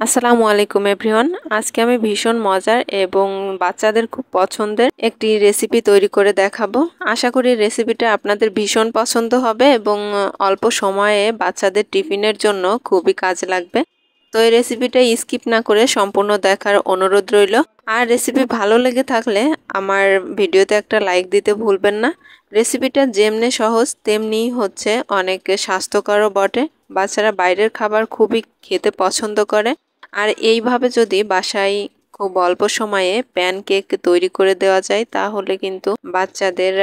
আসসালামু আলাইকুম এভরিওয়ান। আজকে আমি ভীষণ মজার এবং বাচ্চাদের খুব পছন্দের একটি রেসিপি তৈরি করে দেখাবো। আশা করি রেসিপিটা আপনাদের ভীষণ পছন্দ হবে এবং অল্প সময়ে বাচ্চাদের টিফিনের জন্য খুবই কাজে লাগবে। তো এই রেসিপিটা স্কিপ না করে সম্পূর্ণ দেখার অনুরোধ রইল। আর রেসিপি ভালো লেগে থাকলে আমার ভিডিওতে একটা লাইক দিতে ভুলবেন না। রেসিপিটা যেমনি সহজ তেমনি হচ্ছে অনেক স্বাস্থ্যকরও বটে। বাচ্চারা বাইরের খাবার খুবই খেতে পছন্দ করে। আর এইভাবে যদি বাসায় খুব অল্প সময়ে প্যানকেক তৈরি করে দেওয়া যায় তাহলে কিন্তু বাচ্চাদের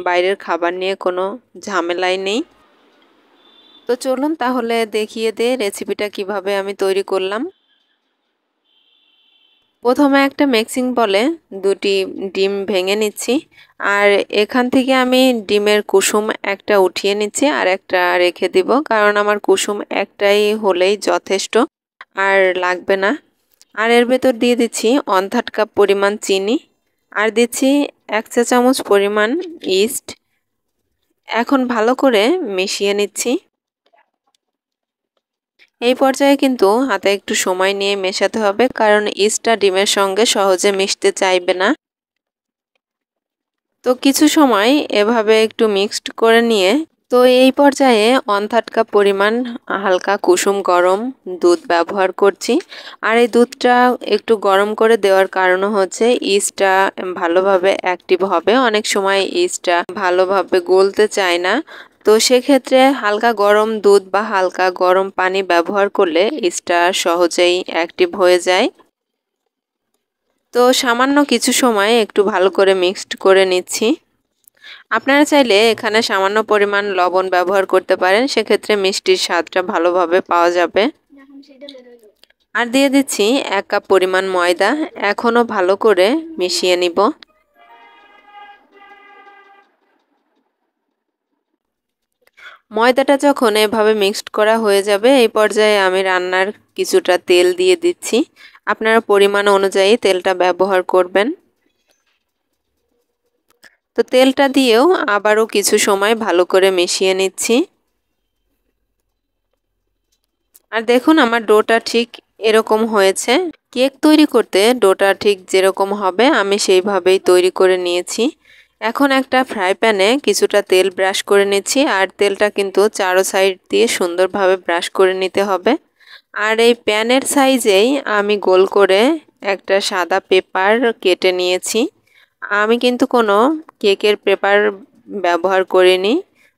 বাইরের খাবার নিয়ে কোনো ঝামেলাই নেই। তো চলুন তাহলে দেখিয়ে দে রেসিপিটা কিভাবে আমি তৈরি করলাম। প্রথমে একটা মিক্সিং বলে দুটি ডিম ভেঙে নিচ্ছি, আর এখান থেকে আমি ডিমের কুসুম একটা উঠিয়ে নিচ্ছি আর একটা রেখে দিব, কারণ আমার কুসুম একটাই হলেই যথেষ্ট, আর লাগবে না। আর এর ভেতর দিয়ে দিচ্ছি 1/3 কাপ পরিমাণ চিনি, আর দিচ্ছি 1 চা চামচ পরিমাণ ইস্ট। এখন ভালো করে মিশিয়ে নিচ্ছি। এই পর্যায়ে কিন্তু হাতে একটু সময় নিয়ে মেশাতে হবে, কারণ ইস্টটা ডিমের সঙ্গে সহজে মিশতে চাইবে না। তো কিছু সময় এভাবে একটু মিক্সড করে নিয়ে এই পর্যায়ে 1/3 কাপ পরিমাণ হালকা কুসুম গরম দুধ ব্যবহার করছি। আর এই দুধটা একটু গরম করে দেওয়ার কারণ হচ্ছে ইস্টটা ভালোভাবে অ্যাক্টিভ হবে। অনেক সময় ইস্টটা ভালোভাবে গলতে চায় না, তো সেক্ষেত্রে হালকা গরম দুধ বা হালকা গরম পানি ব্যবহার করলে ইস্টটা সহজেই অ্যাক্টিভ হয়ে যায়। তো সামান্য কিছু সময় একটু ভালো করে মিক্সড করে নিচ্ছি। আপনারা চাইলে এখানে সামান্য পরিমাণ লবণ ব্যবহার করতে পারেন, সেক্ষেত্রে মিষ্টির স্বাদটা ভালোভাবে পাওয়া যাবে। আর দিয়ে দিচ্ছি 1 কাপ পরিমাণ ময়দা। এখনও ভালো করে মিশিয়ে নিব। ময়দাটা যখন এভাবে মিক্সড করা হয়ে যাবে এই পর্যায়ে আমি রান্নার কিছুটা তেল দিয়ে দিচ্ছি। আপনারা পরিমাণ অনুযায়ী তেলটা ব্যবহার করবেন। তো তেলটা দিয়েও আবারও কিছু সময় ভালো করে মিশিয়ে নিচ্ছি। আর দেখুন আমার ডোটা ঠিক এরকম হয়েছে। কেক তৈরি করতে ডোটা ঠিক যেরকম হবে আমি সেইভাবেই তৈরি করে নিয়েছি। এখন একটা ফ্রাই প্যানে কিছুটা তেল ব্রাশ করে নিচ্ছি, আর তেলটা কিন্তু চারো সাইড দিয়ে সুন্দরভাবে ব্রাশ করে নিতে হবে। আর এই প্যানের সাইজেই আমি গোল করে একটা সাদা পেপার কেটে নিয়েছি। আমি কিন্তু কোনো কেকের পেপার ব্যবহার করিনি।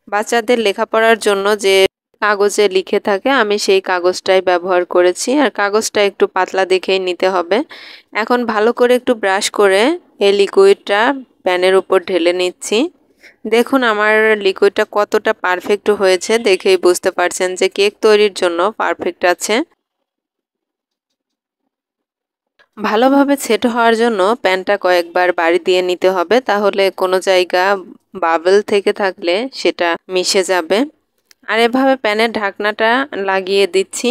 বাচ্চাদের লেখাপড়ার জন্য যে কাগজে লিখে থাকে আমি সেই কাগজটাই ব্যবহার করেছি, আর কাগজটা একটু পাতলা দেখেই নিতে হবে। এখন ভালো করে একটু ব্রাশ করে এই লিকুইডটা প্যানের উপর ঢেলে নিচ্ছি। দেখুন আমার লিকুইডটা কতটা পারফেক্ট হয়েছে, দেখেই বুঝতে পারছেন যে কেক তৈরির জন্য পারফেক্ট আছে। ভালোভাবে সেট হওয়ার জন্য প্যানটা কয়েকবার বাড়ি দিয়ে নিতে হবে, তাহলে কোনো জায়গা বাবল থেকে থাকলে সেটা মিশে যাবে। আর এভাবে প্যানের ঢাকনাটা লাগিয়ে দিচ্ছি।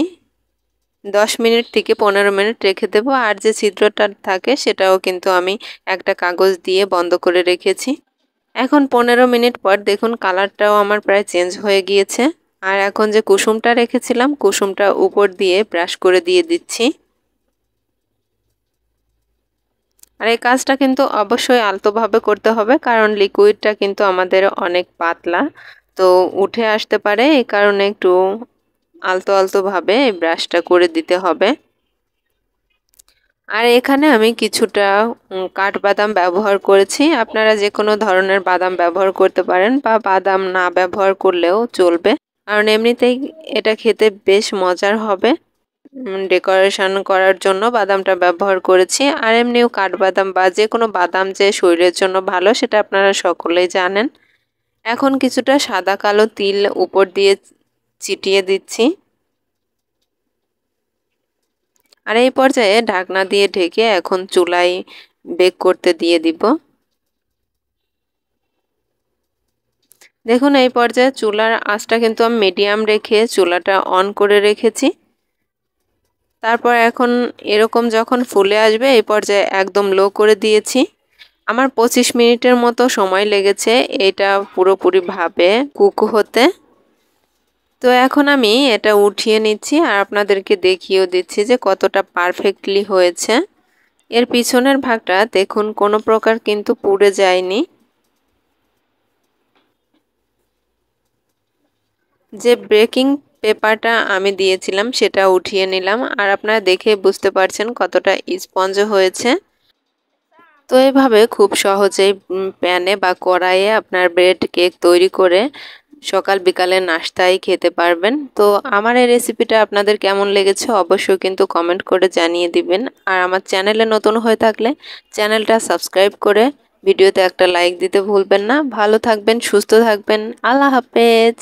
10 মিনিট থেকে 15 মিনিট রেখে দেবো। আর যে ছিদ্রটা থাকে সেটাও কিন্তু আমি একটা কাগজ দিয়ে বন্ধ করে রেখেছি। এখন 15 মিনিট পর দেখুন কালারটাও আমার প্রায় চেঞ্জ হয়ে গিয়েছে। আর এখন যে কুসুমটা রেখেছিলাম কুসুমটা উপর দিয়ে ব্রাশ করে দিয়ে দিচ্ছি। আর এই কাজটা কিন্তু অবশ্যই আলতোভাবে করতে হবে, কারণ লিকুইডটা কিন্তু আমাদের অনেক পাতলা, তো উঠে আসতে পারে। এই কারণে একটু আলতো আলতোভাবে এই ব্রাশটা করে দিতে হবে। আর এখানে আমি কিছুটা কাঠবাদাম ব্যবহার করেছি। আপনারা যে কোনো ধরনের বাদাম ব্যবহার করতে পারেন, বা বাদাম না ব্যবহার করলেও চলবে, কারণ এমনিতেই এটা খেতে বেশ মজার হবে। ডেকোরেশন করার জন্য বাদামটা ব্যবহার করেছি। আর এমনিও কাঠবাদাম বা যে কোনো বাদাম যে শরীরের জন্য ভালো সেটা আপনারা সকলেই জানেন। এখন কিছুটা সাদা কালো তিল উপর দিয়ে ছিটিয়ে দিচ্ছি। আর এই পর্যায়ে ঢাকনা দিয়ে ঢেকে এখন চুলায় বেক করতে দিয়ে দিব। দেখুন এই পর্যায়ে চুলার আঁচটা কিন্তু আমি মিডিয়াম রেখে চুলাটা অন করে রেখেছি। তারপর এখন এরকম যখন ফুলে আসবে এই পর্যায়ে একদম লো করে দিয়েছি। আমার 25 মিনিটের মতো সময় লেগেছে এটা পুরোপুরিভাবে কুক হতে। তো এখন আমি এটা উঠিয়ে নিচ্ছি আর আপনাদেরকে দেখিয়েও দিচ্ছি যে কতটা পারফেক্টলি হয়েছে। এর পিছনের ভাগটা দেখুন কোনো প্রকার কিন্তু পুড়ে যায়নি। যে বেকিং পেপারটা আমি দিয়েছিলাম সেটা উঠিয়ে নিলাম আর আপনারা দেখে বুঝতে পারছেন কতটা স্পঞ্জ হয়েছে। তো এভাবে খুব সহজেই প্যানে বা কড়াইয়ে আপনার ব্রেড কেক তৈরি করে সকাল বিকালে নাস্তায় খেতে পারবেন। তো আমার এই রেসিপিটা আপনাদের কেমন লেগেছে অবশ্যই কিন্তু কমেন্ট করে জানিয়ে দিবেন। আর আমার চ্যানেলে নতুন হয়ে থাকলে চ্যানেলটা সাবস্ক্রাইব করে ভিডিওতে একটা লাইক দিতে ভুলবেন না। ভালো থাকবেন, সুস্থ থাকবেন। আল্লাহ হাফেজ।